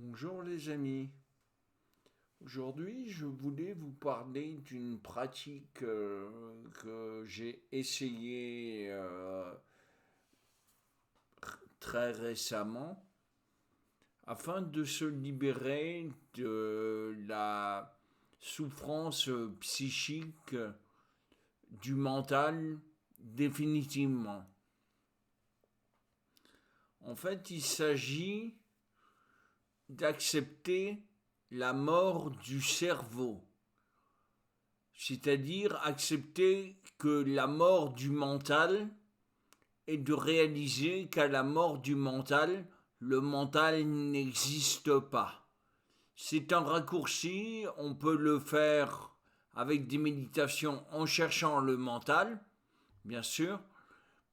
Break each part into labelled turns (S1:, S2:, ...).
S1: Bonjour les amis. Aujourd'hui, je voulais vous parler d'une pratique que j'ai essayée très récemment afin de se libérer de la souffrance psychique du mental définitivement. En fait, il s'agit d'accepter la mort du cerveau, c'est-à-dire accepter que la mort du mental est de réaliser qu'à la mort du mental, le mental n'existe pas. C'est un raccourci, on peut le faire avec des méditations en cherchant le mental, bien sûr,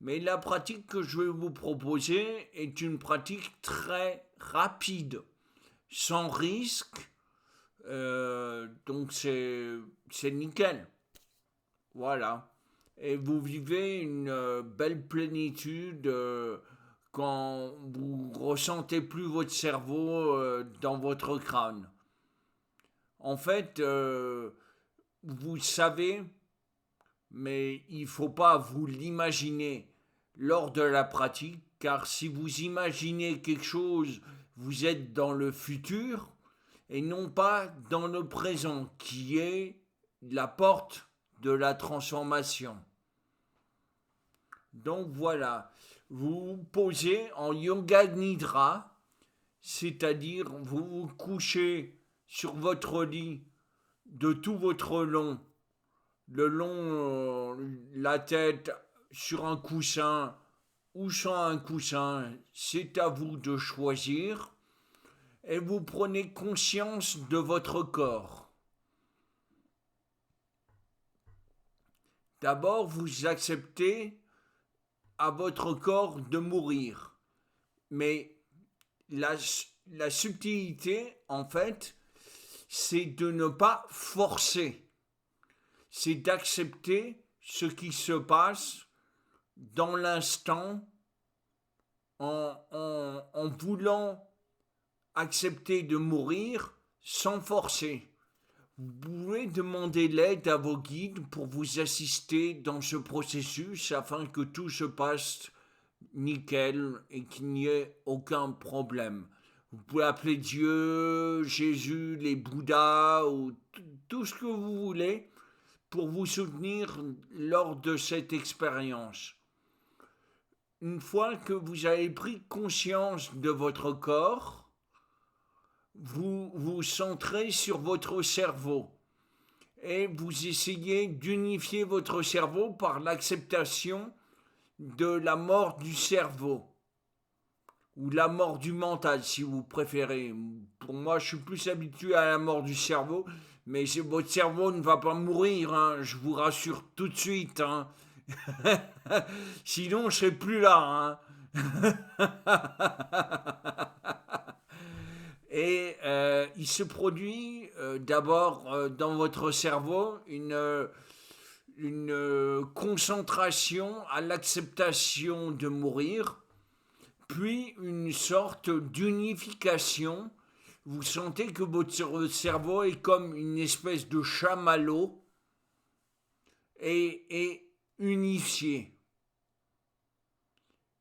S1: mais la pratique que je vais vous proposer est une pratique très rapide, sans risque, donc c'est nickel. Voilà. Et vous vivez une belle plénitude quand vous ressentez plus votre cerveau dans votre crâne. En fait, vous savez, mais il ne faut pas vous l'imaginer lors de la pratique, car si vous imaginez quelque chose, vous êtes dans le futur et non pas dans le présent, qui est la porte de la transformation. Donc voilà, vous vous posez en yoga nidra, c'est-à-dire vous vous couchez sur votre lit de tout votre long, la tête sur un coussin ou sans un coussin, c'est à vous de choisir, et vous prenez conscience de votre corps. D'abord, vous acceptez à votre corps de mourir. Mais la, la subtilité, en fait, c'est de ne pas forcer. C'est d'accepter ce qui se passe dans l'instant en voulant accepter de mourir sans forcer. Vous pouvez demander l'aide à vos guides pour vous assister dans ce processus afin que tout se passe nickel et qu'il n'y ait aucun problème. Vous pouvez appeler Dieu, Jésus, les Bouddhas ou tout ce que vous voulez pour vous soutenir lors de cette expérience. Une fois que vous avez pris conscience de votre corps, vous vous centrez sur votre cerveau et vous essayez d'unifier votre cerveau par l'acceptation de la mort du cerveau ou la mort du mental si vous préférez. Pour moi, je suis plus habitué à la mort du cerveau, mais votre cerveau ne va pas mourir, hein, je vous rassure tout de suite. Hein. Sinon, je serais plus là. Hein. Et il se produit d'abord dans votre cerveau une concentration à l'acceptation de mourir, puis une sorte d'unification. Vous sentez que votre cerveau est comme une espèce de chamallow et unifié.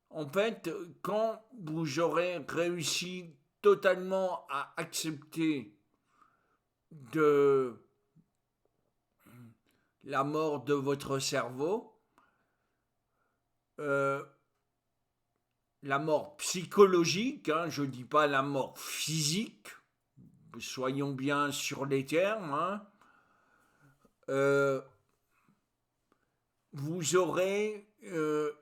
S1: En fait, quand vous aurez réussi totalement à accepter de la mort de votre cerveau, euh, la mort psychologique, hein, je ne dis pas la mort physique, soyons bien sur les termes, hein, euh, vous aurez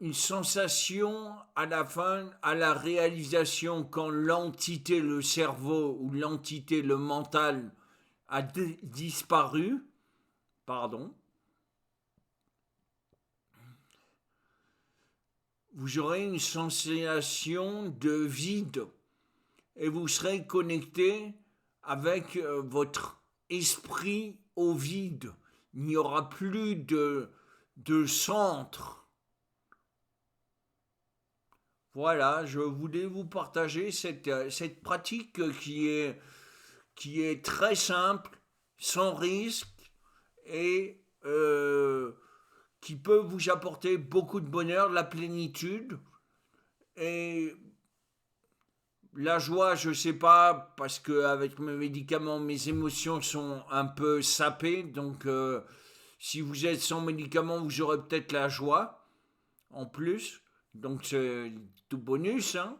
S1: une sensation à la fin, à la réalisation quand l'entité, le cerveau ou l'entité, le mental a disparu, pardon, vous aurez une sensation de vide et vous serez connecté avec votre esprit au vide. Il n'y aura plus de centre. Voilà, je voulais vous partager cette pratique qui est très simple, sans risque et qui peut vous apporter beaucoup de bonheur, de la plénitude et la joie, je sais pas, parce que avec mes médicaments, mes émotions sont un peu sapées, donc si vous êtes sans médicaments, vous aurez peut-être la joie en plus, donc c'est tout bonus, hein.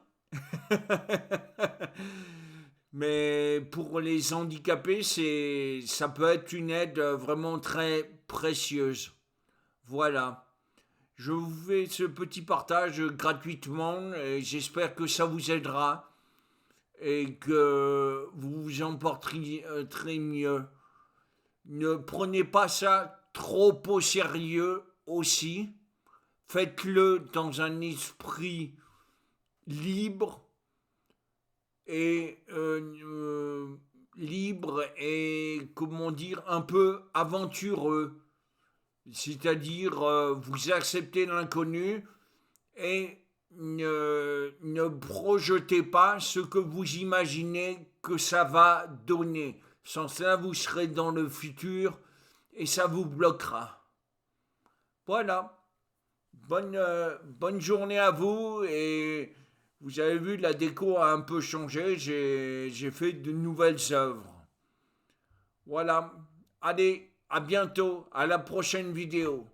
S1: Mais pour les handicapés, ça peut être une aide vraiment très précieuse. Voilà. Je vous fais ce petit partage gratuitement et j'espère que ça vous aidera et que vous vous en porterez très mieux. Ne prenez pas ça trop au sérieux aussi. Faites-le dans un esprit libre et libre et comment dire un peu aventureux, c'est-à-dire vous acceptez l'inconnu et ne projetez pas ce que vous imaginez que ça va donner. Sans cela, vous serez dans le futur et ça vous bloquera. Voilà. Bonne journée à vous et vous avez vu, la déco a un peu changé. J'ai fait de nouvelles œuvres. Voilà. Allez, à bientôt. À la prochaine vidéo.